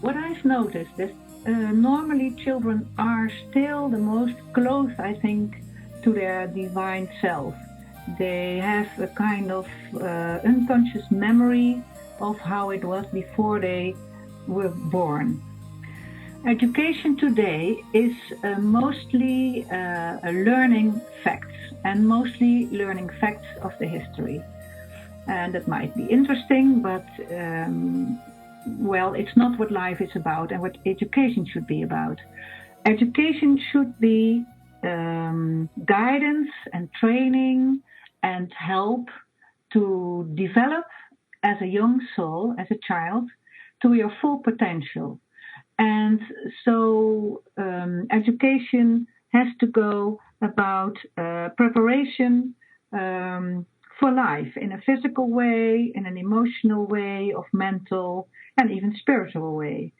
what I've noticed is normally children are still the most close, I think, to their divine self. They have a kind of unconscious memory of how it was before they were born. Education today is mostly learning facts, and mostly learning facts of the history. And that might be interesting, but well, it's not what life is about and what education should be about. Education should be guidance and training and help to develop as a young soul, as a child, to your full potential. And so education has to go about preparation for life in a physical way, in an emotional way, of mental and even spiritual way.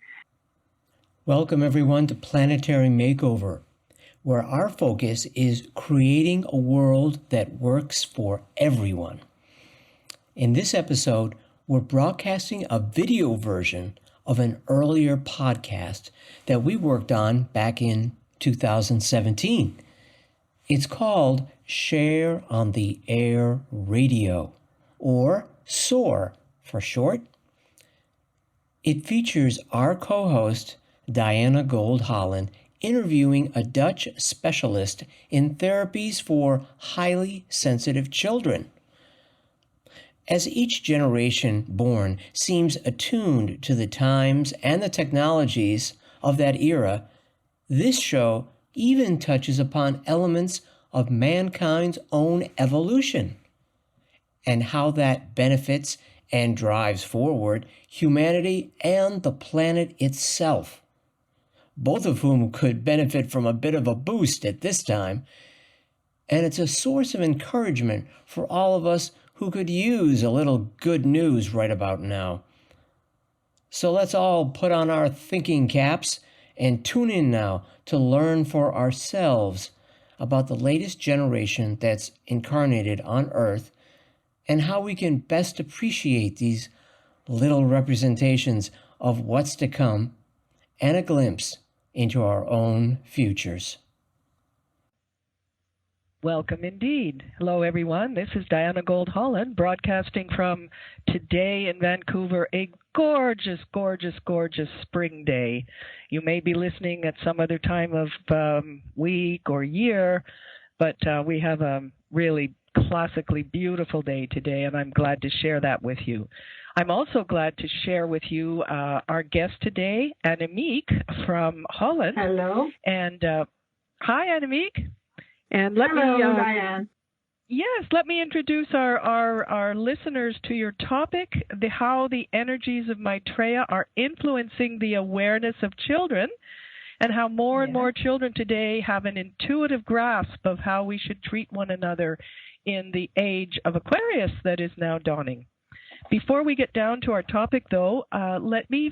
Welcome everyone to Planetary Makeover, where our focus is creating a world that works for everyone. In this episode, we're broadcasting a video version of an earlier podcast that we worked on back in 2017. It's called Share-on-the-Air Radio, or SOAR for short. It features our co-host, Diana Gold Holland, interviewing a Dutch specialist in therapies for highly sensitive children. As each generation born seems attuned to the times and the technologies of that era, this show even touches upon elements of mankind's own evolution and how that benefits and drives forward humanity and the planet itself, both of whom could benefit from a bit of a boost at this time. And it's a source of encouragement for all of us who could use a little good news right about now. So let's all put on our thinking caps and tune in now to learn for ourselves about the latest generation that's incarnated on Earth and how we can best appreciate these little representations of what's to come and a glimpse into our own futures. Welcome indeed. Hello, everyone. This is Diana Gold Holland, broadcasting from today in Vancouver, a gorgeous, gorgeous, gorgeous spring day. You may be listening at some other time of week or year, but we have a really classically beautiful day today, and I'm glad to share that with you. I'm also glad to share with you our guest today, Annemiek from Holland. Hello. And hi, Annemiek. And Hello, Diane. Yes, let me introduce our listeners to your topic, how the energies of Maitreya are influencing the awareness of children, and how more and more children today have an intuitive grasp of how we should treat one another in the age of Aquarius that is now dawning. Before we get down to our topic, though, let me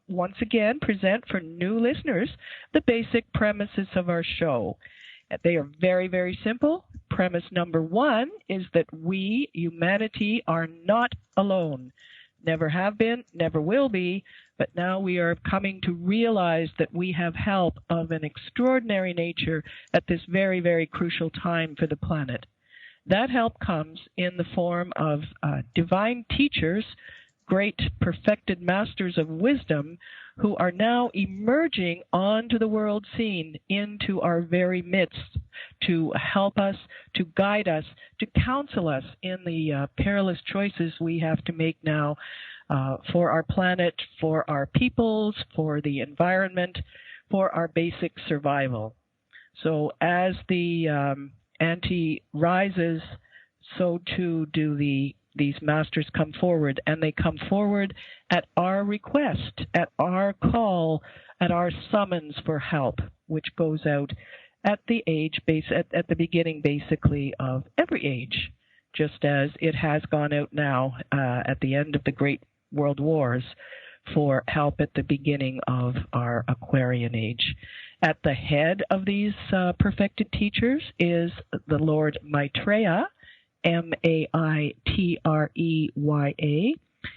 once again present for new listeners the basic premises of our show. They are very, very simple. Premise number one is that we, humanity, are not alone. Never have been, never will be, but now we are coming to realize that we have help of an extraordinary nature at this very, very crucial time for the planet. That help comes in the form of divine teachers, great perfected masters of wisdom, who are now emerging onto the world scene, into our very midst, to help us, to guide us, to counsel us in the perilous choices we have to make now for our planet, for our peoples, for the environment, for our basic survival. So as the ante rises, so too do these masters come forward, and they come forward at our request, at our call, at our summons for help, which goes out at the at the beginning, basically, of every age, just as it has gone out now at the end of the Great World Wars for help at the beginning of our Aquarian Age. At the head of these perfected teachers is the Lord Maitreya, Maitreya,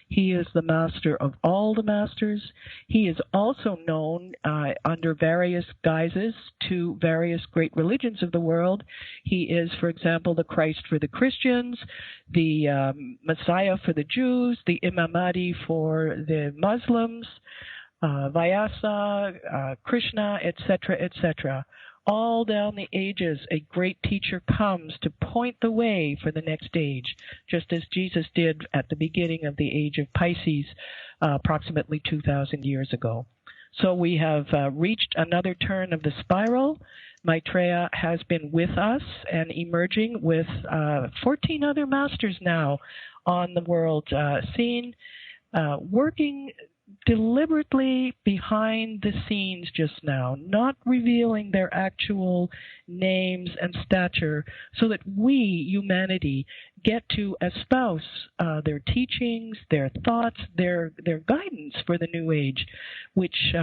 He is the master of all the masters. He is also known under various guises to various great religions of the world. He is, for example, the Christ for the Christians, the Messiah for the Jews, the Imam Mahdi for the Muslims, Vyasa, Krishna, etc., etc. All down the ages, a great teacher comes to point the way for the next age, just as Jesus did at the beginning of the age of Pisces, approximately 2,000 years ago. So we have reached another turn of the spiral. Maitreya has been with us and emerging with 14 other masters now on the world scene, working deliberately behind the scenes just now, not revealing their actual names and stature, so that we, humanity, get to espouse their teachings, their thoughts, their guidance for the new age, which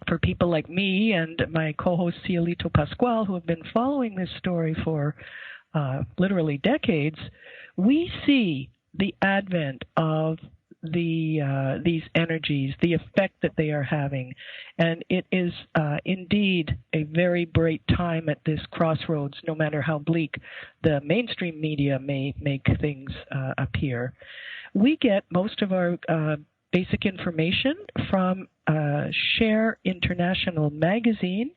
for people like me and my co-host Cielito Pascual, who have been following this story for literally decades, we see the advent of these energies, the effect that they are having. And it is indeed a very bright time at this crossroads, no matter how bleak the mainstream media may make things appear. We get most of our basic information from Share-International magazine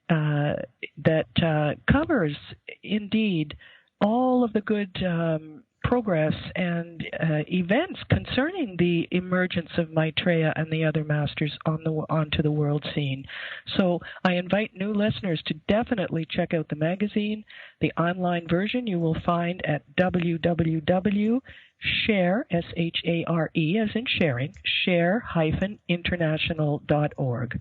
that covers, indeed, all of the good progress and events concerning the emergence of Maitreya and the other masters onto the world scene. So I invite new listeners to definitely check out the magazine. The online version you will find at www.share, S-H-A-R-E, as in sharing, share-international.org.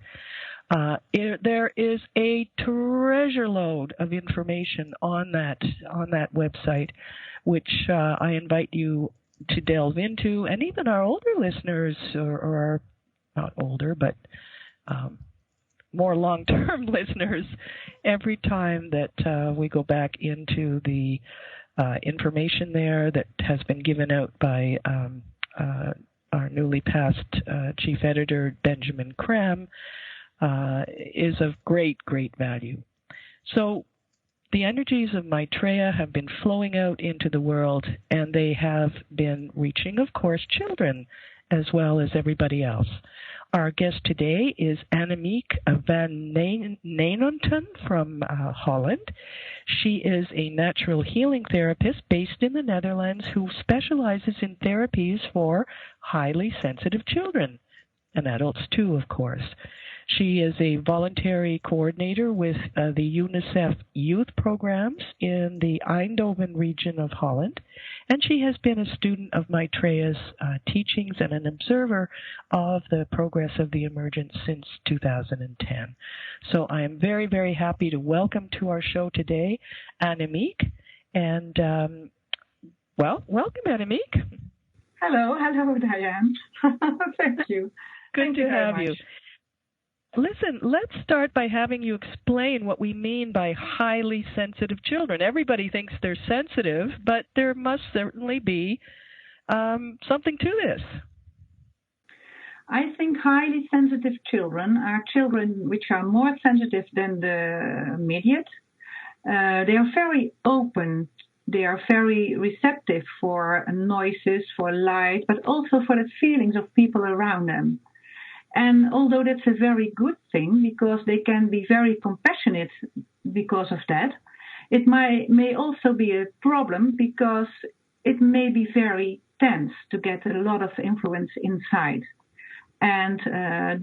There is a treasure load of information on that website, which I invite you to delve into, and even our older listeners, or our, not older, but more long-term listeners, every time that we go back into the information there that has been given out by our newly passed chief editor, Benjamin Cram, is of great, great value. So the energies of Maitreya have been flowing out into the world, and they have been reaching, of course, children as well as everybody else. Our guest today is Annemiek van Nijnanten from Holland. She is a natural healing therapist based in the Netherlands who specializes in therapies for highly sensitive children, and adults too, of course. She is a voluntary coordinator with the UNICEF youth programs in the Eindhoven region of Holland, and she has been a student of Maitreya's teachings and an observer of the progress of the emergence since 2010. So I am very, very happy to welcome to our show today Annemiek, and welcome, Annemiek. Hello, Diane. Thank you. Good to have you. Listen, let's start by having you explain what we mean by highly sensitive children. Everybody thinks they're sensitive, but there must certainly be something to this. I think highly sensitive children are children which are more sensitive than the immediate. They are very open. They are very receptive for noises, for light, but also for the feelings of people around them. And although that's a very good thing, because they can be very compassionate because of that, it may also be a problem because it may be very tense to get a lot of influence inside. And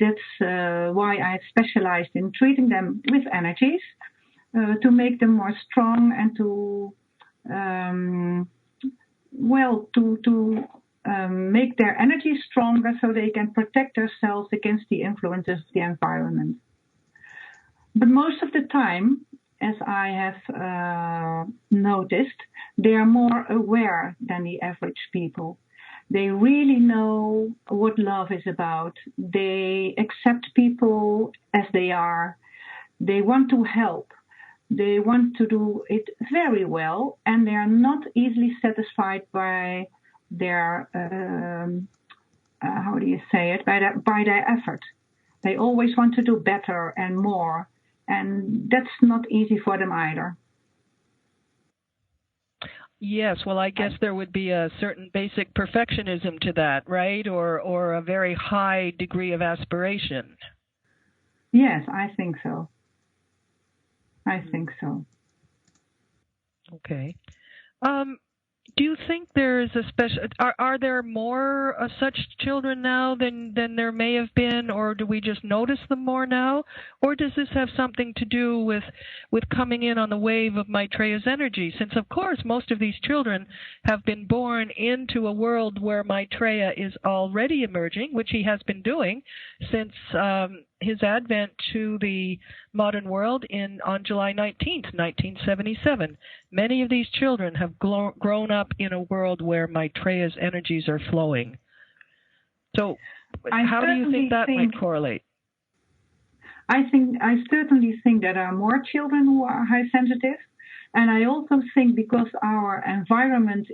that's why I specialized in treating them with energies to make them more strong and to make their energy stronger so they can protect themselves against the influences of the environment. But most of the time, as I have noticed, they are more aware than the average people. They really know what love is about. They accept people as they are. They want to help. They want to do it very well, and they are not easily satisfied by their how do you say it, by their effort. They always want to do better and more, and that's not easy for them either. Yes, well, I guess there would be a certain basic perfectionism to that, right? Or a very high degree of aspiration. Yes, I think so. I think so. Okay. Do you think there is a special? Are there more such children now than there may have been, or do we just notice them more now, or does this have something to do with coming in on the wave of Maitreya's energy? Since of course most of these children have been born into a world where Maitreya is already emerging, which he has been doing since his advent to the modern world on July 19th, 1977. Many of these children have grown up in a world where Maitreya's energies are flowing. So how do you think that might correlate? I certainly think that there are more children who are high sensitive. And I also think because our environment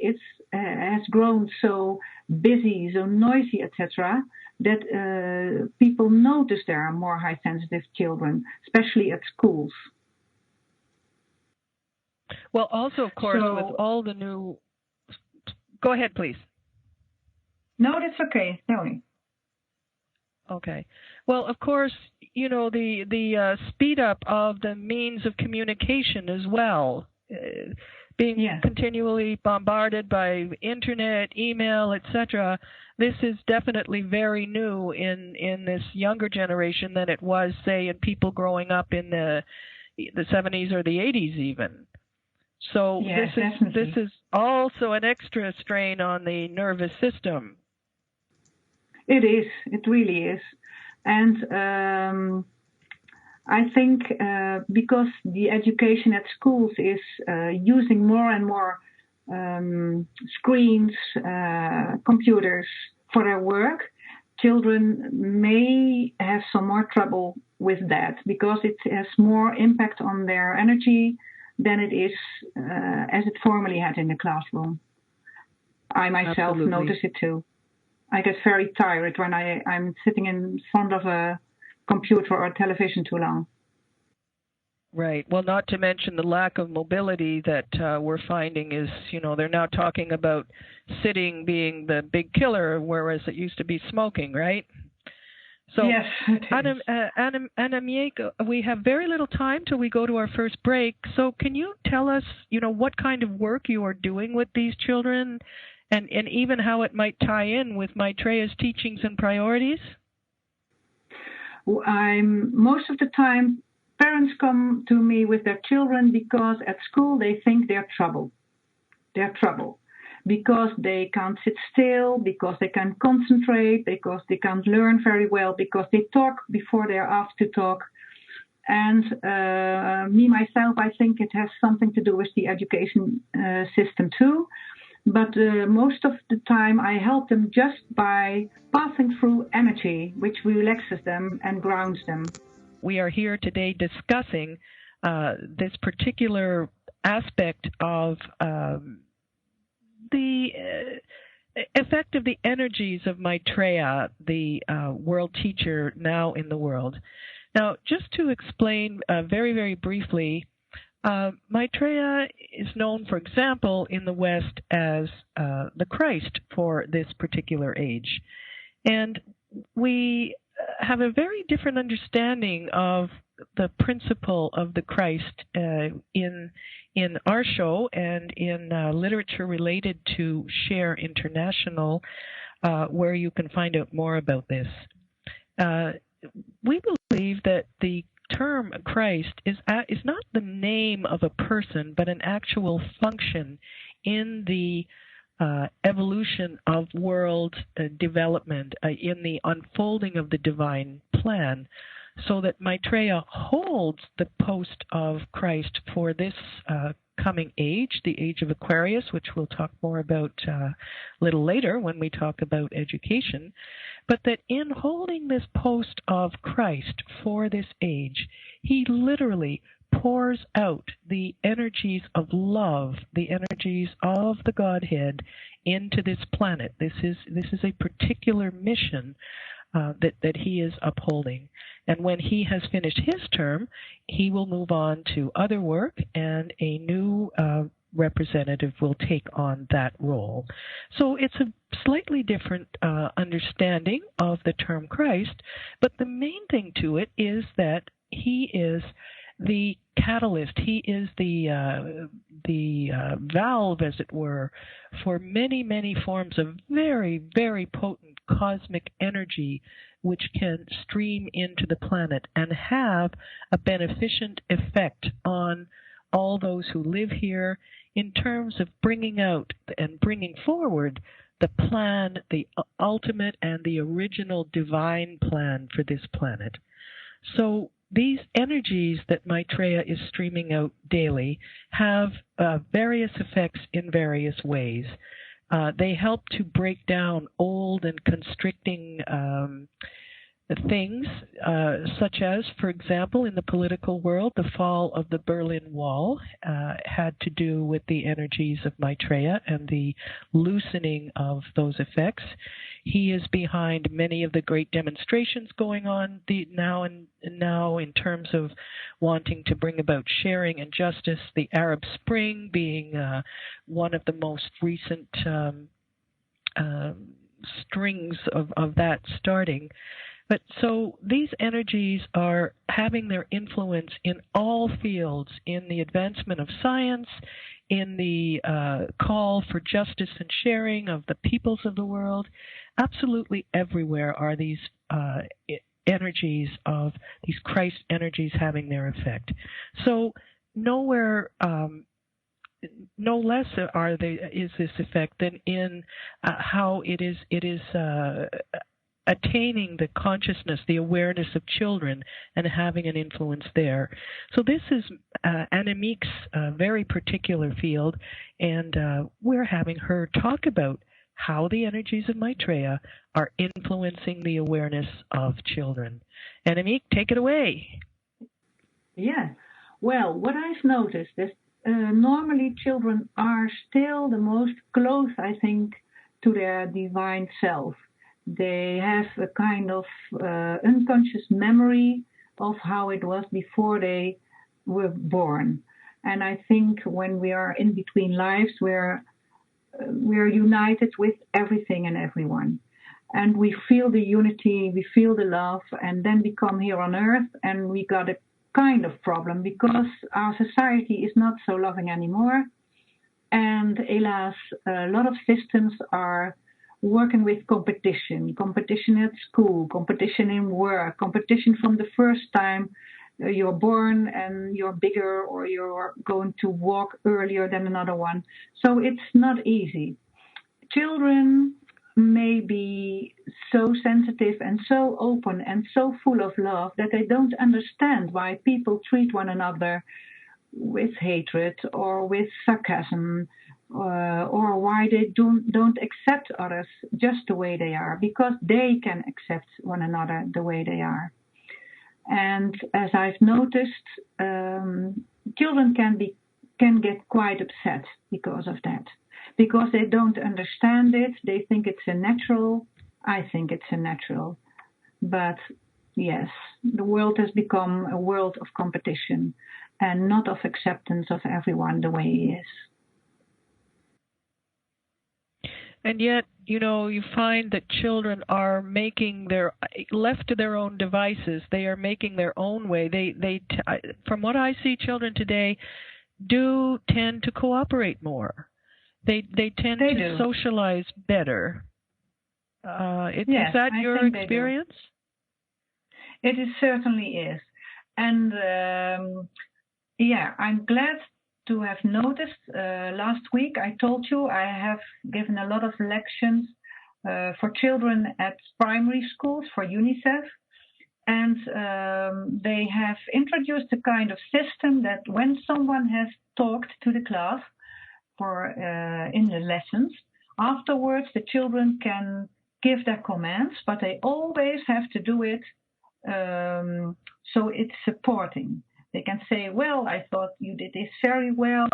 has grown so busy, so noisy, etc., that people notice there are more high sensitive children, especially at schools. Well, also, of course, with all the new... Go ahead, please. No, that's okay. Tell me. Okay. Well, of course, you know, the speed up of the means of communication as well, being continually bombarded by internet, email, etc. This is definitely very new in this younger generation than it was, say, in people growing up in the 70s or the 80s even. So this is also an extra strain on the nervous system. It is. It really is. And I think because the education at schools is using more and more screens, computers for their work, children may have some more trouble with that because it has more impact on their energy than it is as it formerly had in the classroom. I myself notice it too. I get very tired when I'm sitting in front of a computer or television too long. Right. Well, not to mention the lack of mobility that we're finding is, you know, they're now talking about sitting being the big killer, whereas it used to be smoking, right? So, yes, Annemiek, we have very little time till we go to our first break. So can you tell us, you know, what kind of work you are doing with these children and even how it might tie in with Maitreya's teachings and priorities? Most of the time, parents come to me with their children because at school they think they're trouble. They're trouble. Because they can't sit still, because they can't concentrate, because they can't learn very well, because they talk before they're asked to talk. And me, myself, I think it has something to do with the education system too. But most of the time I help them just by passing through energy, which relaxes them and grounds them. We are here today discussing this particular aspect of the effect of the energies of Maitreya, the world teacher now in the world. Now, just to explain very, very briefly, Maitreya is known, for example, in the West as the Christ for this particular age. And we have a very different understanding of the principle of the Christ in our show and in literature related to Share-International, where you can find out more about this. We believe that the term Christ is not the name of a person, but an actual function in the evolution of world development, in the unfolding of the divine plan, so that Maitreya holds the post of Christ for this coming age, the age of Aquarius, which we'll talk more about a little later when we talk about education, but that in holding this post of Christ for this age, he literally pours out the energies of love, the energies of the Godhead into this planet. This is a particular mission that he is upholding. And when he has finished his term, he will move on to other work, and a new representative will take on that role. So it's a slightly different understanding of the term Christ, but the main thing to it is that he is the catalyst. He is the valve, as it were, for many, many forms of very, very potent cosmic energy which can stream into the planet and have a beneficent effect on all those who live here in terms of bringing out and bringing forward the plan, the ultimate and the original divine plan for this planet. So these energies that Maitreya is streaming out daily have various effects in various ways. They help to break down old and constricting things, such as, for example, in the political world, the fall of the Berlin Wall had to do with the energies of Maitreya and the loosening of those effects. He is behind many of the great demonstrations going on now in terms of wanting to bring about sharing and justice, the Arab Spring being one of the most recent strings of that starting. But so these energies are having their influence in all fields, in the advancement of science, in the call for justice and sharing of the peoples of the world. Absolutely everywhere are these energies of these Christ energies having their effect. So nowhere, no less is this effect than in how it is attaining the consciousness, the awareness of children, and having an influence there. So this is Annemiek's very particular field, and we're having her talk about how the energies of Maitreya are influencing the awareness of children. Annemiek, take it away. Yeah. Well, what I've noticed is normally children are still the most close, I think, to their divine self. They have a kind of unconscious memory of how it was before they were born. And I think when we are in between lives, we're united with everything and everyone. And we feel the unity, we feel the love, and then we come here on earth and we got a kind of problem because our society is not so loving anymore. And alas, a lot of systems are working with competition at school, competition in work, competition from the first time you're born and you're bigger or you're going to walk earlier than another one. So it's not easy. Children may be so sensitive and so open and so full of love that they don't understand why people treat one another with hatred or with sarcasm, or why they don't accept others just the way they are, because they can accept one another the way they are. And as I've noticed, children can get quite upset because of that, because they don't understand it. They think it's a natural. I think it's a natural. But yes, the world has become a world of competition and not of acceptance of everyone the way he is. And yet, you find that children are making left to their own devices. They are making their own way. From what I see, children today do tend to cooperate more. They tend to socialize better. Is that your experience? It certainly is. And I'm glad to have noticed. Last week I told you I have given a lot of lections for children at primary schools for UNICEF, and they have introduced a kind of system that when someone has talked to the class in the lessons, afterwards the children can give their comments, but they always have to do it so it's supporting. They can say, well, I thought you did this very well.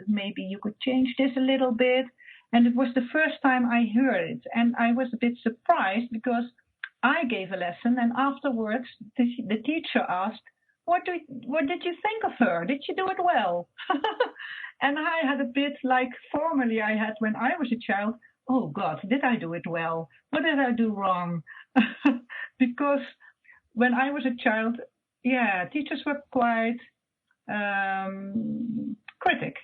Maybe you could change this a little bit. And it was the first time I heard it. And I was a bit surprised because I gave a lesson, and afterwards the teacher asked, what did you think of her? Did she do it well? And I had a bit like formerly I had when I was a child. Oh God, did I do it well? What did I do wrong? Because when I was a child, teachers were quite critic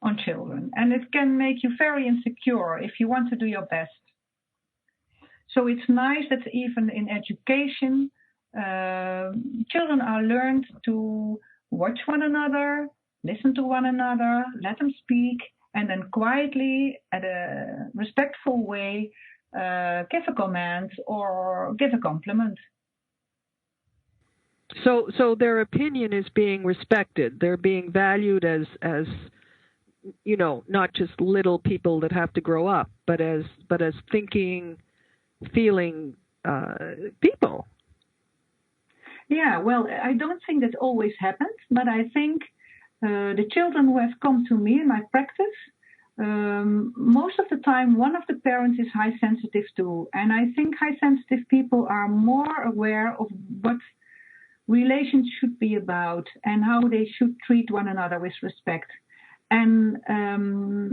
on children, and it can make you very insecure if you want to do your best. So it's nice that even in education, children are learned to watch one another, listen to one another, let them speak, and then quietly, at a respectful way, give a comment or give a compliment. So their opinion is being respected. They're being valued as not just little people that have to grow up, but as thinking, feeling people. Yeah, well, I don't think that always happens, but I think the children who have come to me in my practice, most of the time one of the parents is high sensitive too. And I think high sensitive people are more aware of what relations should be about and how they should treat one another with respect. And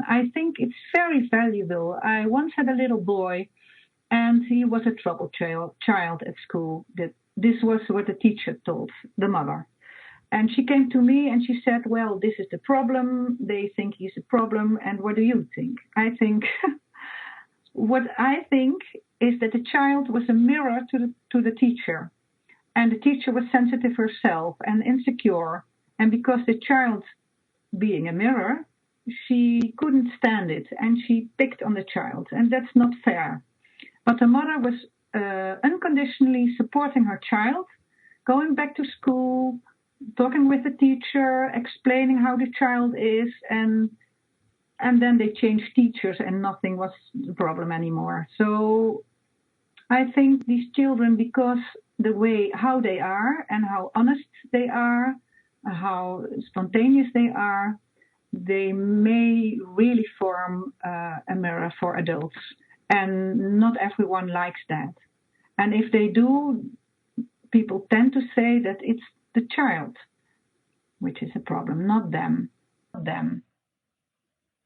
I think it's very valuable. I once had a little boy, and he was a troubled child at school. This was what the teacher told the mother. And she came to me and she said, well, this is the problem. They think he's a problem. And what do you think? What I think is that the child was a mirror to the teacher. And the teacher was sensitive herself and insecure. And because the child, being a mirror, she couldn't stand it. And she picked on the child. And that's not fair. But the mother was unconditionally supporting her child, going back to school, talking with the teacher, explaining how the child is, and then they changed teachers and nothing was the problem anymore. So I think these children, because the way how they are and how honest they are, how spontaneous they are, they may really form a mirror for adults. And not everyone likes that. And if they do, people tend to say that it's the child which is a problem, not them.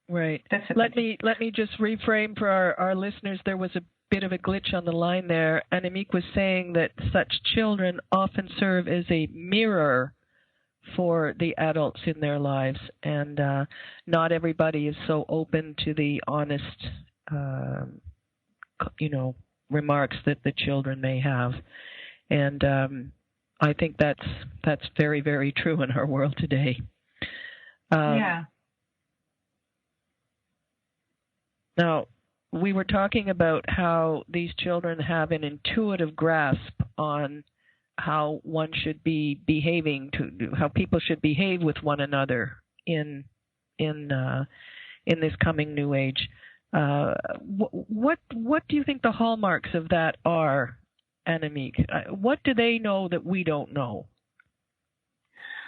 Right. Let me just reframe for our listeners. There was a bit of a glitch on the line there. Annemiek was saying that such children often serve as a mirror for the adults in their lives, and not everybody is so open to the honest remarks that the children may have. And I think that's very, very true in our world today. Yeah. Now, we were talking about how these children have an intuitive grasp on how one should be behaving, how people should behave with one another in this coming new age. What do you think the hallmarks of that are, Annemiek? What do they know that we don't know?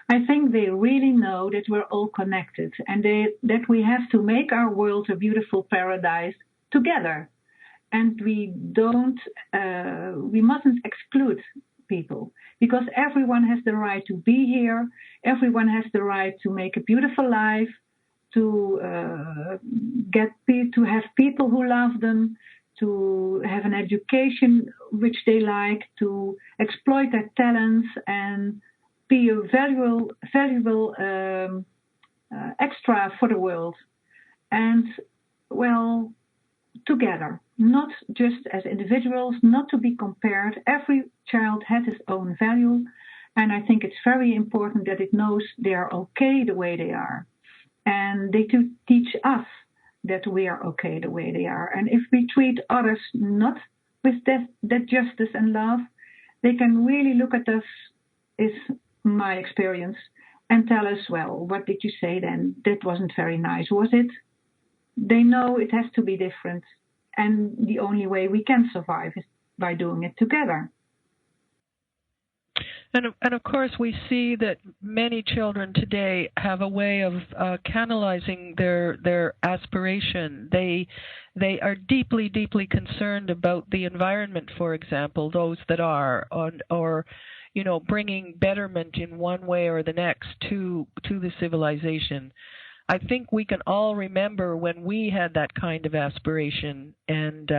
I think they really know that we're all connected and that we have to make our world a beautiful paradise together. And we mustn't exclude people, because everyone has the right to be here. Everyone has the right to make a beautiful life, to have people who love them, to have an education which they like, to exploit their talents and be a valuable extra for the world. And, well, together, not just as individuals, not to be compared. Every child has its own value, and I think it's very important that it knows they are okay the way they are. And they to teach us that we are okay the way they are. And if we treat others not with that justice and love, they can really look at us, is my experience, and tell us, well, what did you say then? That wasn't very nice, was it? They know it has to be different. And the only way we can survive is by doing it together. And of course, we see that many children today have a way of canalizing their aspiration. They are deeply, deeply concerned about the environment, for example, those that are, or bringing betterment in one way or the next to the civilization. I think we can all remember when we had that kind of aspiration, and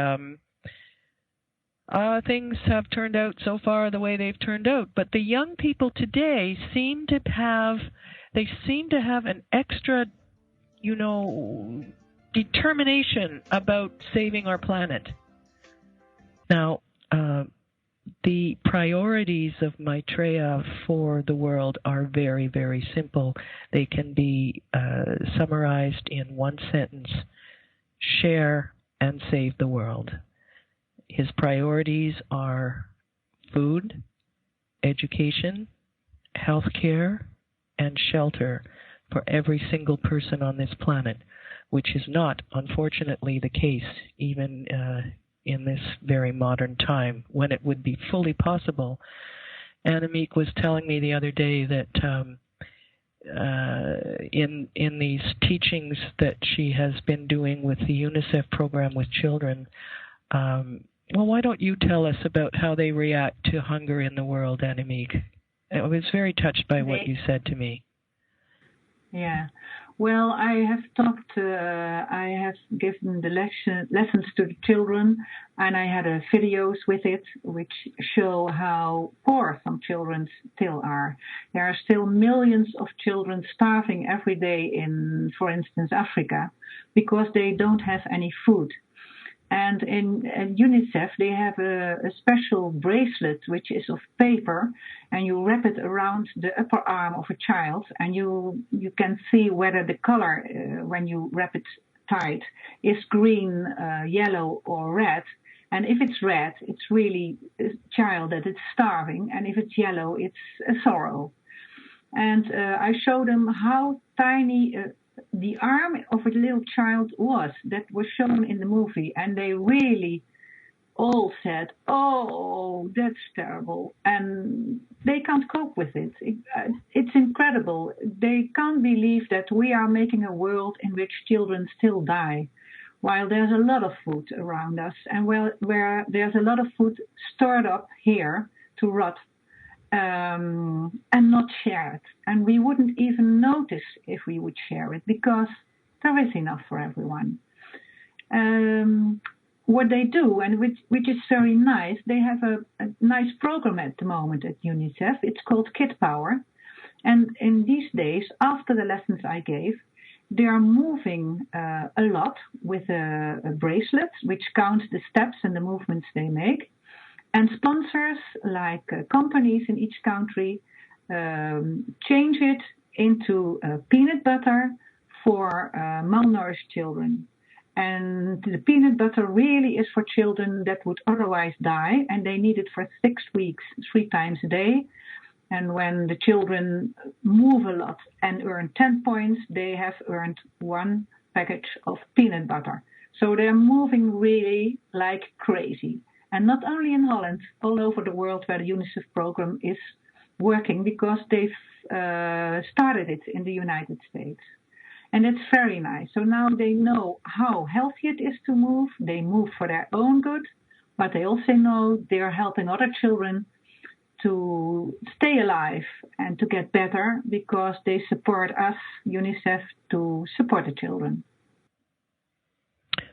things have turned out so far the way they've turned out. But the young people today seem to have an extra, determination about saving our planet. Now, the priorities of Maitreya for the world are very, very simple. They can be summarized in one sentence: share and save the world. His priorities are food, education, healthcare, and shelter for every single person on this planet, which is not, unfortunately, the case even in this very modern time, when it would be fully possible. Annemiek was telling me the other day that in these teachings that she has been doing with the UNICEF program with children, well, why don't you tell us about how they react to hunger in the world, Annemiek? I was very touched by what you said to me. Yeah. Well, I have given the lessons to the children, and I had videos with it which show how poor some children still are. There are still millions of children starving every day in, for instance, Africa, because they don't have any food. And in UNICEF, they have a special bracelet which is of paper, and you wrap it around the upper arm of a child, and you can see whether the color, when you wrap it tight, is green, yellow, or red. And if it's red, it's really a child that is starving, and if it's yellow, it's a sorrow. And I show them how tiny the arm of a little child that was shown in the movie, and they really all said, "Oh, that's terrible," and they can't cope with it. It's incredible. They can't believe that we are making a world in which children still die, while there's a lot of food around us, and where there's a lot of food stored up here to rot. And not share it. And we wouldn't even notice if we would share it, because there is enough for everyone. What they do, and which is very nice, they have a nice program at the moment at UNICEF. It's called Kid Power. And in these days, after the lessons I gave, they are moving a lot with a bracelet which counts the steps and the movements they make. And sponsors, like companies in each country, change it into peanut butter for malnourished children. And the peanut butter really is for children that would otherwise die, and they need it for 6 weeks, 3 times a day. And when the children move a lot and earn 10 points, they have earned 1 package of peanut butter. So they're moving really like crazy. And not only in Holland, all over the world where the UNICEF program is working, because they've started it in the United States. And it's very nice. So now they know how healthy it is to move. They move for their own good, but they also know they're helping other children to stay alive and to get better, because they support us, UNICEF, to support the children.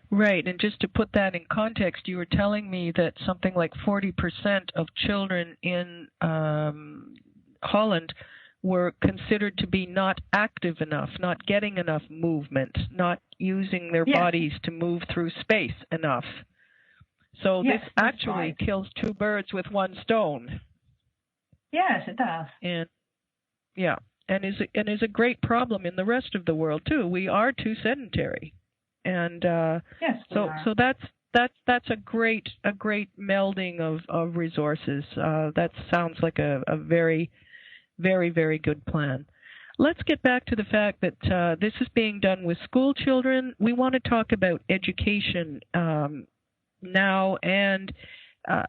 Right, and just to put that in context, you were telling me that something like 40% of children in Holland were considered to be not active enough, not getting enough movement, not using their bodies to move through space enough. So this actually kills 2 birds with 1 stone. Yes, it does. And is a great problem in the rest of the world too. We are too sedentary. And so that's a great melding of resources. That sounds like a very, very, very good plan. Let's get back to the fact that this is being done with school children. We want to talk about education now, and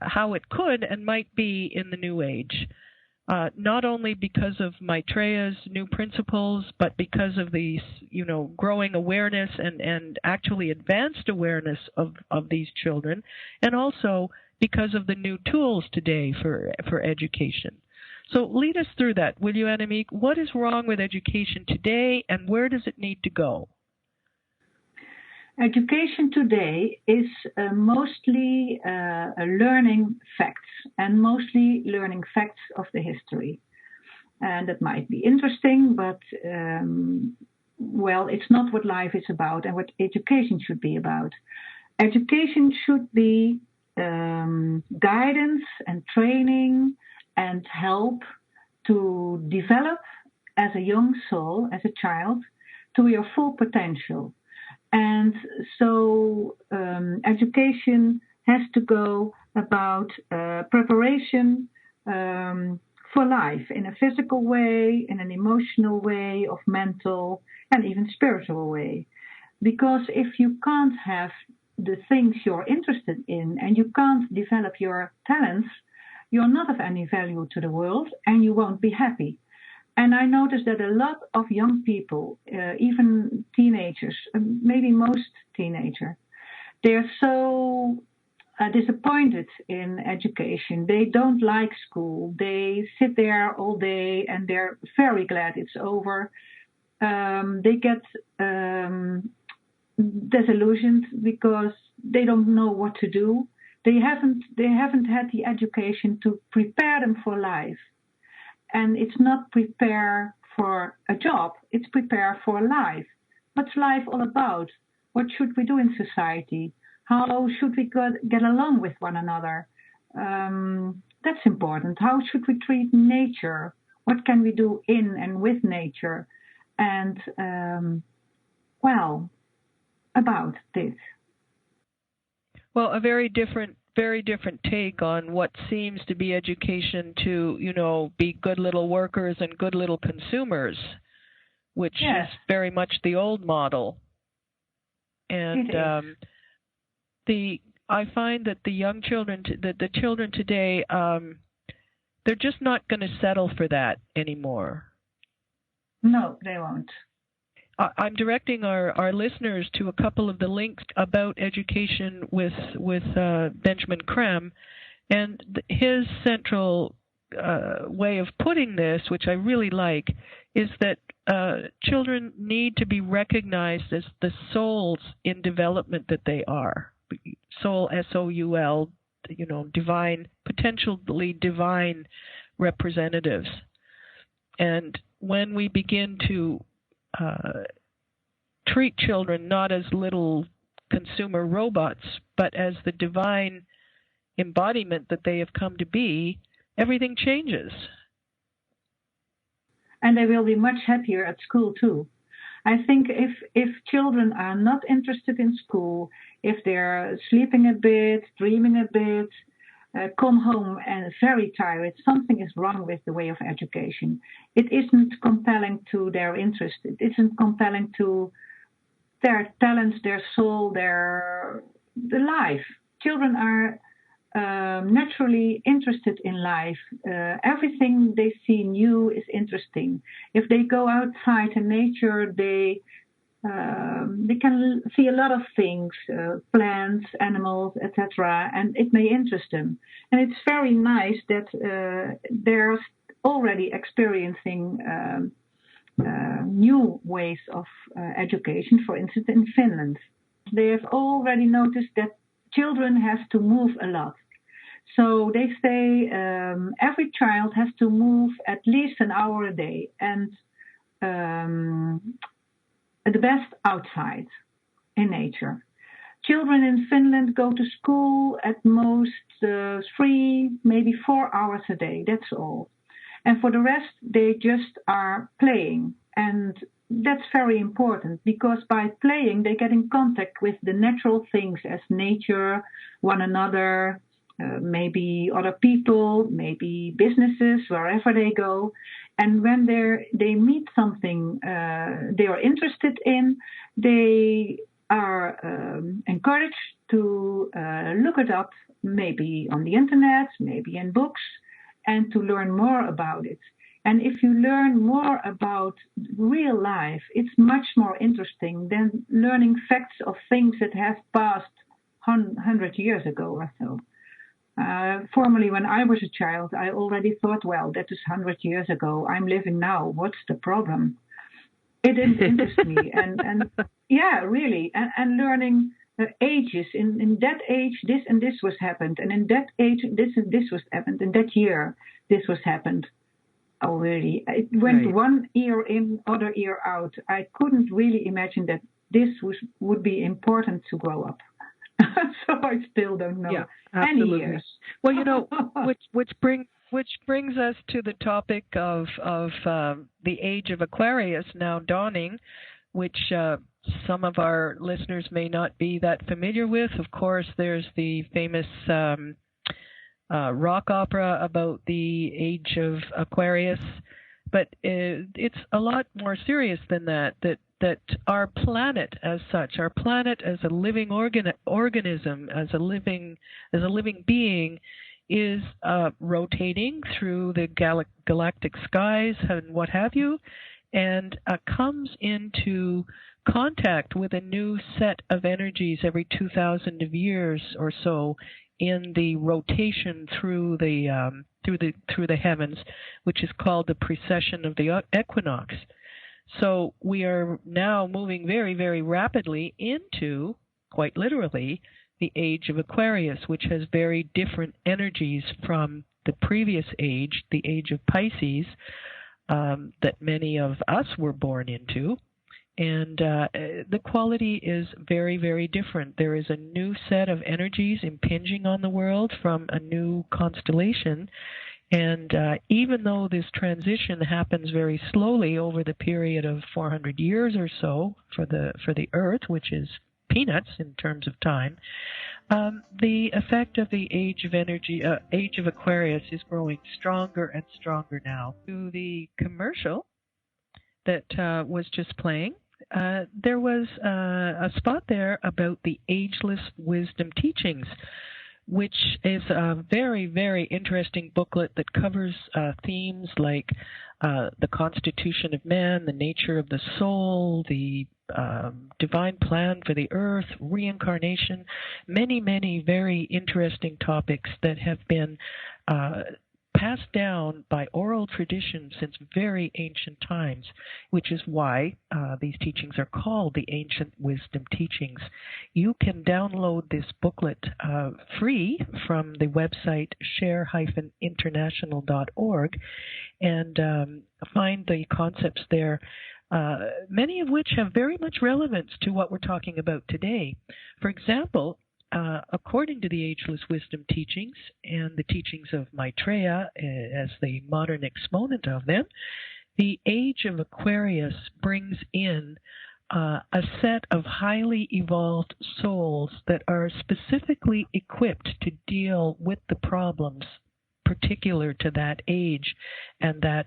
how it could and might be in the new age. not only because of Maitreya's new principles, but because of the, growing awareness and actually advanced awareness of these children, and also because of the new tools today for education. So lead us through that, will you, Annemiek? What is wrong with education today, and where does it need to go? Education today is mostly learning facts, and mostly learning facts of the history. And that might be interesting, but it's not what life is about and what education should be about. Education should be guidance and training and help to develop as a young soul, as a child, to your full potential. And so education has to go about preparation for life in a physical way, in an emotional way, of mental and even spiritual way. Because if you can't have the things you're interested in and you can't develop your talents, you're not of any value to the world and you won't be happy. And I noticed that a lot of young people, even teenagers, maybe most teenagers, they're so disappointed in education. They don't like school. They sit there all day and they're very glad it's over. They get disillusioned because they don't know what to do. They haven't had the education to prepare them for life. And it's not prepare for a job, it's prepare for life. What's life all about? What should we do in society? How should we get along with one another? That's important. How should we treat nature? What can we do in and with nature? And, about this. Well, a very different take on what seems to be education to, be good little workers and good little consumers, which is very much the old model. And I find that the young children, the children today, they're just not going to settle for that anymore. No, they won't. I'm directing our listeners to a couple of the links about education with Benjamin Creme, and his central way of putting this, which I really like, is that children need to be recognized as the souls in development that they are. Soul, S-O-U-L, divine, potentially divine representatives. And when we begin to treat children not as little consumer robots, but as the divine embodiment that they have come to be, everything changes. And they will be much happier at school too. I think if children are not interested in school, if they're sleeping a bit, dreaming a bit, come home and very tired, something is wrong with the way of education. It isn't compelling to their interest. It isn't compelling to their talents, their soul, the life. Children are naturally interested in life. Everything they see new is interesting. If they go outside in nature, they can see a lot of things, plants, animals, etc., and it may interest them. And it's very nice that they're already experiencing new ways of education, for instance, in Finland. They have already noticed that children have to move a lot. So they say every child has to move at least an hour a day, and the best outside in nature. Children in Finland go to school at most 3, maybe 4 hours a day. That's all. And for the rest, they just are playing. And that's very important because by playing, they get in contact with the natural things as nature, one another, maybe other people, maybe businesses, wherever they go. And when they meet something they are interested in, they are encouraged to look it up, maybe on the internet, maybe in books, and to learn more about it. And if you learn more about real life, it's much more interesting than learning facts of things that have passed 100 years ago or so. Formerly, when I was a child, I already thought, well, that is 100 years ago. I'm living now. What's the problem? It didn't interest me. And yeah, really. And learning ages. In that age, this and this was happened. And in that age, this and this was happened. In that year, this was happened. Oh, really? It went one ear in, other ear out. I couldn't really imagine that this would be important to grow up. So I still don't know. Yeah, absolutely. Any years. Well, you know, which brings us to the topic of the age of Aquarius now dawning, which some of our listeners may not be that familiar with. Of course, there's the famous rock opera about the age of Aquarius, but it's a lot more serious than that. That our planet as such, our planet as a living organism, as a living being, is rotating through the galactic skies and what have you, and comes into contact with a new set of energies every 2,000 years or so in the rotation through the heavens, which is called the precession of the equinox. So we are now moving very, very rapidly into, quite literally, the age of Aquarius, which has very different energies from the previous age, the age of Pisces, that many of us were born into. And the quality is very, very different. There is a new set of energies impinging on the world from a new constellation. And even though this transition happens very slowly over the period of 400 years or so for the Earth, which is peanuts in terms of time, the effect of the age of Aquarius is growing stronger and stronger now. To the commercial that was just playing, there was a spot there about the Ageless Wisdom Teachings, which is a very, very interesting booklet that covers themes like the constitution of man, the nature of the soul, the divine plan for the earth, reincarnation, many, many very interesting topics that have been passed down by oral tradition since very ancient times, which is why these teachings are called the Ancient Wisdom Teachings. You can download this booklet free from the website Share-International.org and find the concepts there, many of which have very much relevance to what we're talking about today. For example, according to the Ageless Wisdom Teachings and the teachings of Maitreya as the modern exponent of them, the age of Aquarius brings in a set of highly evolved souls that are specifically equipped to deal with the problems particular to that age and that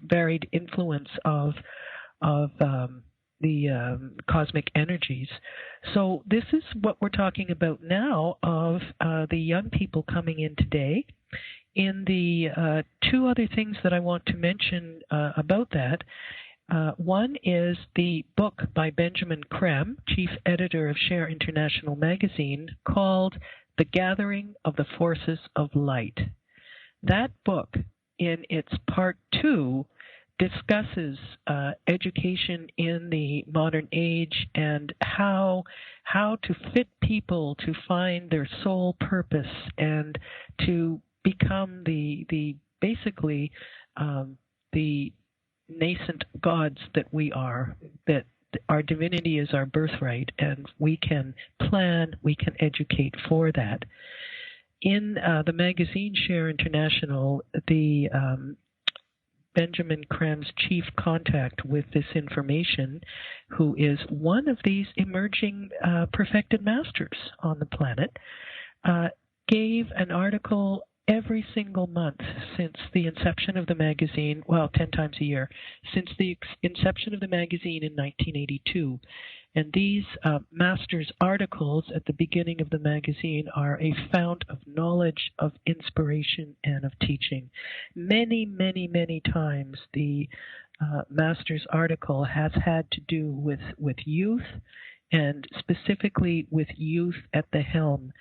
varied influence of the cosmic energies. So this is what we're talking about now of the young people coming in today. In the two other things that I want to mention about that, one is the book by Benjamin Creme, chief editor of Share International magazine, called The Gathering of the Forces of Light. That book, in its part 2, discusses education in the modern age and how to fit people to find their soul purpose and to become basically the nascent gods that we are, that our divinity is our birthright, and we can plan, we can educate for that. In the magazine Share International, the Benjamin Creme's chief contact with this information, who is one of these emerging perfected masters on the planet, gave an article every single month since the inception of the magazine, 10 times a year, since the inception of the magazine in 1982. And these master's articles at the beginning of the magazine are a fount of knowledge, of inspiration, and of teaching. Many, many, many times the master's article has had to do with youth, and specifically with youth at the helm.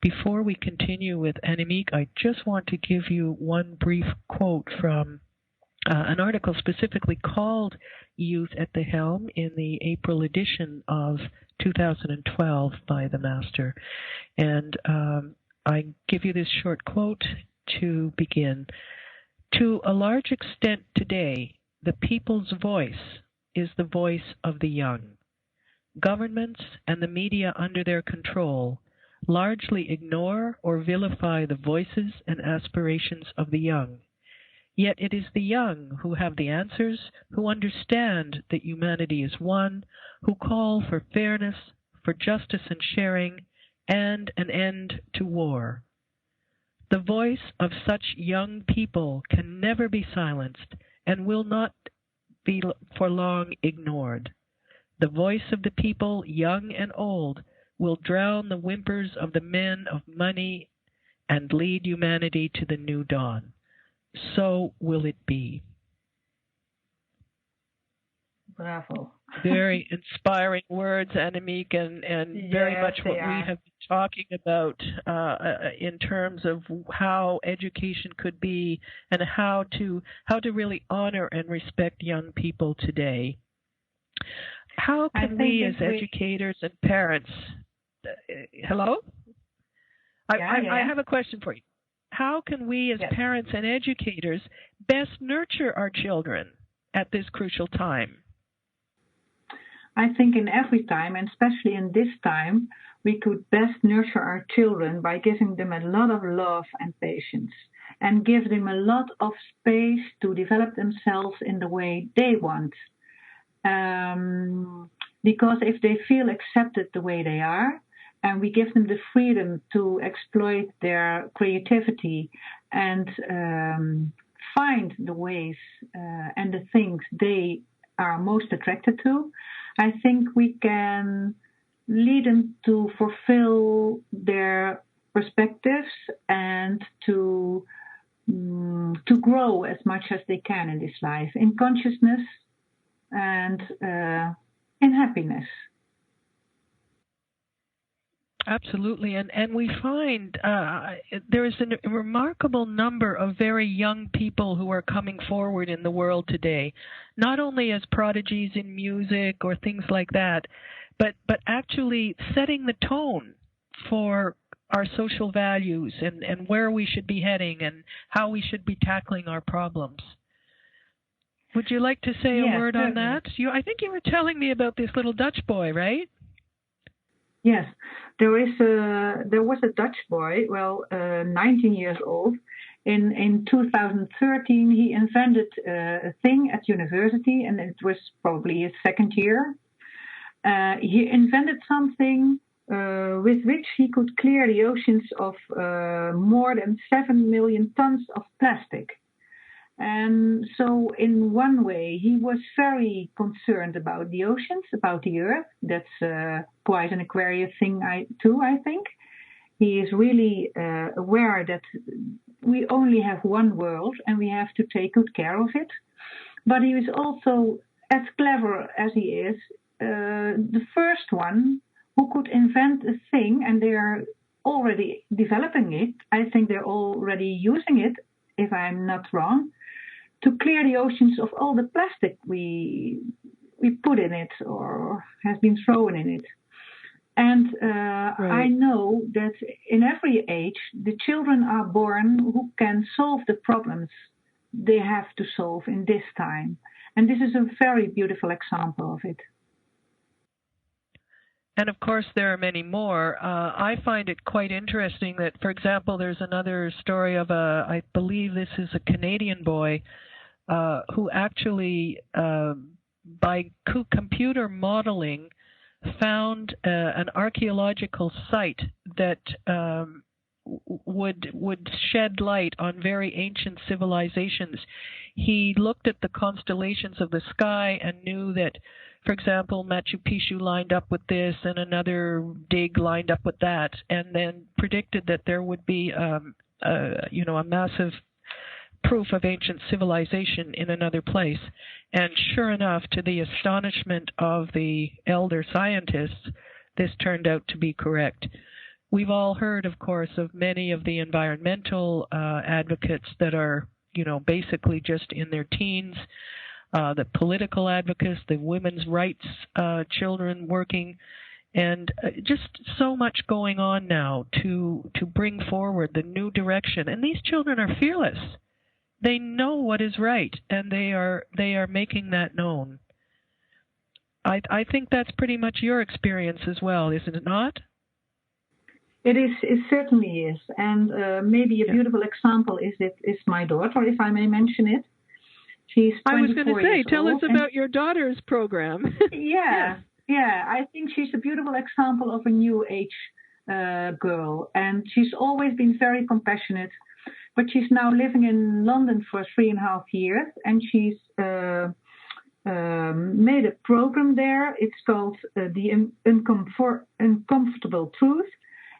Before we continue with Annemiek, I just want to give you one brief quote from an article specifically called Youth at the Helm in the April edition of 2012 by the Master. And I give you this short quote to begin. To a large extent today, the people's voice is the voice of the young. Governments and the media under their control largely ignore or vilify the voices and aspirations of the young. Yet it is the young who have the answers, who understand that humanity is one, who call for fairness, for justice and sharing, and an end to war. The voice of such young people can never be silenced and will not be for long ignored. The voice of the people, young and old, will drown the whimpers of the men of money and lead humanity to the new dawn. So will it be. Bravo. Very inspiring words, Annemiek, and very much what we have been talking about in terms of how education could be and how to really honor and respect young people today. How can we as educators and parents... hello? I have a question for you. How can we as parents and educators best nurture our children at this crucial time? I think in every time, and especially in this time, we could best nurture our children by giving them a lot of love and patience, and give them a lot of space to develop themselves in the way they want. Because if they feel accepted the way they are, and we give them the freedom to exploit their creativity and find the ways and the things they are most attracted to, I think we can lead them to fulfill their perspectives and to grow as much as they can in this life, in consciousness and in happiness. Absolutely, and we find there is a remarkable number of very young people who are coming forward in the world today, not only as prodigies in music or things like that, but actually setting the tone for our social values and where we should be heading and how we should be tackling our problems. Would you like to say a word on that? I think you were telling me about this little Dutch boy, right? Yes, there was a Dutch boy, 19 years old. In 2013, he invented a thing at university, and it was probably his second year. He invented something with which he could clear the oceans of more than 7 million tons of plastic. And so in one way, he was very concerned about the oceans, about the earth. That's quite an Aquarian thing too, I think. He is really aware that we only have one world and we have to take good care of it. But he is also, as clever as he is, the first one who could invent a thing, and they are already developing it. I think they're already using it, if I'm not wrong, to clear the oceans of all the plastic we put in it or has been thrown in it. And I know that in every age, the children are born who can solve the problems they have to solve in this time. And this is a very beautiful example of it. And of course, there are many more. I find it quite interesting that, for example, there's another story of I believe this is a Canadian boy, who actually, by computer modeling, found an archaeological site that would shed light on very ancient civilizations. He looked at the constellations of the sky and knew that for example, Machu Picchu lined up with this and another dig lined up with that, and then predicted that there would be a massive proof of ancient civilization in another place. And sure enough, to the astonishment of the elder scientists, this turned out to be correct. We've all heard, of course, of many of the environmental advocates that are, basically just in their teens, the political advocates, the women's rights children working, and just so much going on now to bring forward the new direction. And these children are fearless. They know what is right, and they are making that known. I think that's pretty much your experience as well, isn't it not? It is. It certainly is. And maybe a beautiful example is my daughter, if I may mention it. She's 24 I was going to say, tell us old, about your daughter's program. Yeah. I think she's a beautiful example of a new age girl. And she's always been very compassionate. But she's now living in London for 3.5 years. And she's made a program there. It's called The Uncomfortable Truth.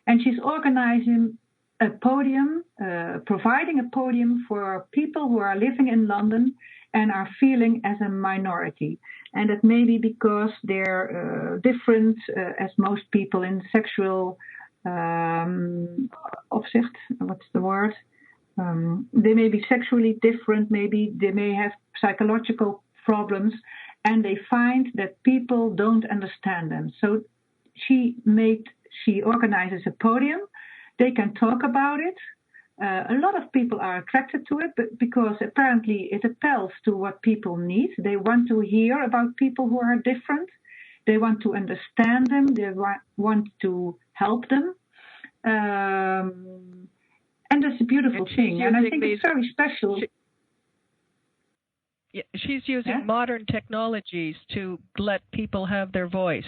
And she's organizing a podium, providing a podium for people who are living in London and are feeling as a minority. And that may be because they're different as most people in sexual opzicht. What's the word? They may be sexually different, maybe they may have psychological problems, and they find that people don't understand them. So she organizes a podium. They can talk about it. A lot of people are attracted to it, but because apparently it appeals to what people need. They want to hear about people who are different. They want to understand them. They want to help them. And that's a beautiful thing. And I think it's very special. She's using modern technologies to let people have their voice.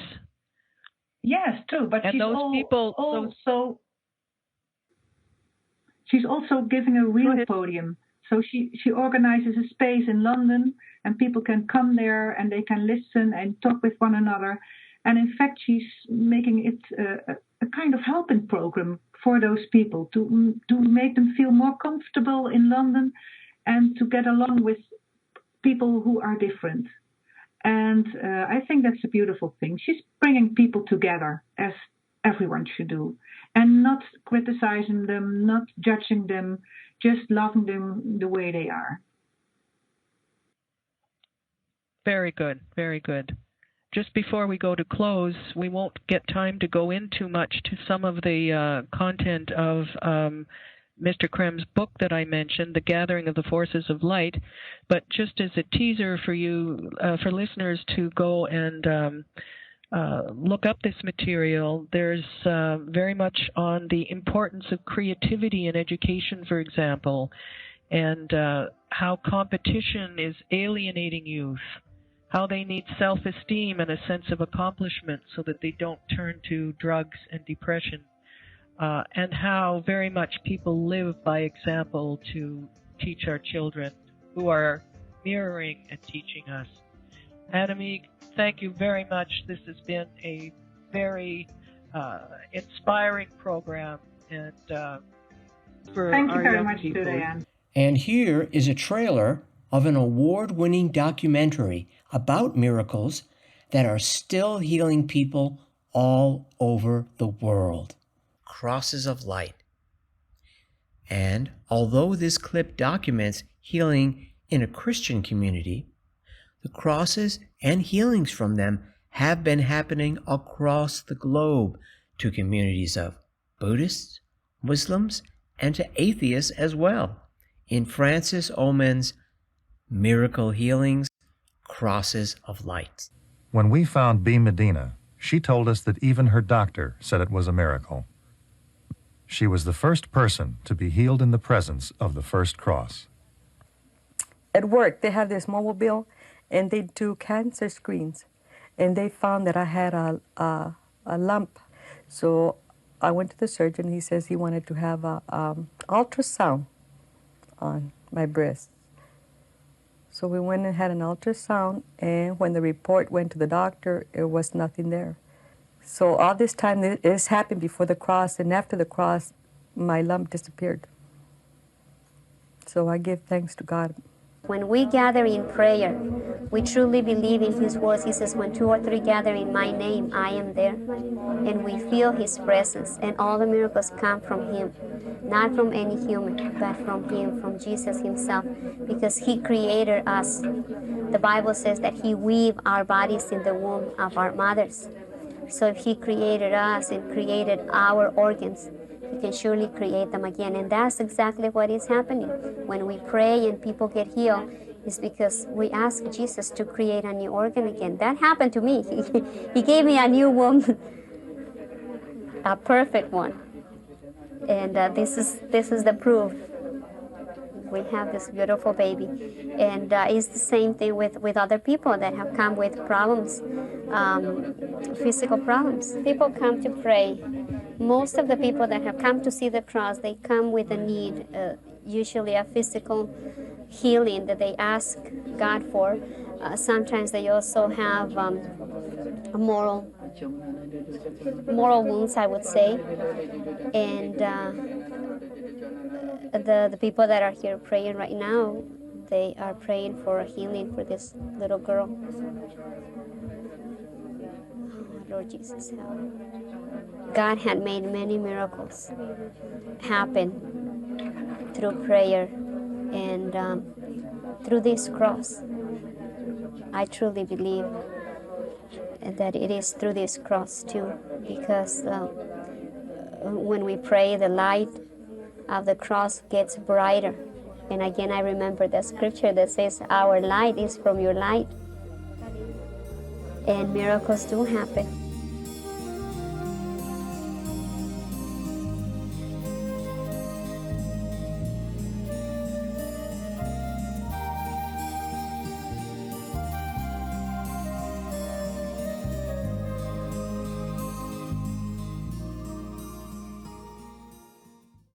Yes, true. But she's also giving a real podium. So she organizes a space in London, and people can come there and they can listen and talk with one another. And in fact, she's making it a kind of helping program for those people to make them feel more comfortable in London and to get along with people who are different. And I think that's a beautiful thing. She's bringing people together, as everyone should do, and not criticizing them, not judging them, just loving them the way they are. Very good, very good. Just before we go to close, we won't get time to go in too much to some of the content of Mr. Krem's book that I mentioned, The Gathering of the Forces of Light, but just as a teaser for you, for listeners to go and look up this material, there's very much on the importance of creativity in education, for example, and how competition is alienating youth, how they need self-esteem and a sense of accomplishment so that they don't turn to drugs and depression, and how very much people live by example to teach our children who are mirroring and teaching us. Annemiek, thank you very much. This has been a very inspiring program, and for thank you our very young much, people. Diane. And here is a trailer of an award-winning documentary about miracles that are still healing people all over the world. Crosses of Light. And although this clip documents healing in a Christian community, the crosses and healings from them have been happening across the globe to communities of Buddhists, Muslims, and to atheists as well. In Frances Oman's Miracle Healings, Crosses of Light. When we found B. Medina, she told us that even her doctor said it was a miracle. She was the first person to be healed in the presence of the first cross. At work, they have this mobile, and they do cancer screens, and they found that I had a lump. So I went to the surgeon. He says he wanted to have a ultrasound on my breast. So we went and had an ultrasound, and when the report went to the doctor, there was nothing there. So all this time, this happened before the cross, and after the cross, my lump disappeared. So I give thanks to God. When we gather in prayer, we truly believe in His words. He says, when 2 or 3 gather in my name, I am there. And we feel His presence, and all the miracles come from Him. Not from any human, but from Him, from Jesus Himself, because He created us. The Bible says that He weaved our bodies in the womb of our mothers. So if He created us and created our organs, He can surely create them again. And that's exactly what is happening. When we pray and people get healed, it's because we ask Jesus to create a new organ again. That happened to me. He gave me a new womb, a perfect one. And this is the proof. We have this beautiful baby. And it's the same thing with other people that have come with problems, physical problems. People come to pray. Most of the people that have come to see the cross, they come with a need, usually a physical healing that they ask God for. Sometimes they also have moral wounds, I would say. And the people that are here praying right now, they are praying for a healing for this little girl. Oh, Lord Jesus, help. God had made many miracles happen through prayer and through this cross. I truly believe that it is through this cross too, because when we pray, the light of the cross gets brighter. And again, I remember the scripture that says, our light is from your light. And miracles do happen.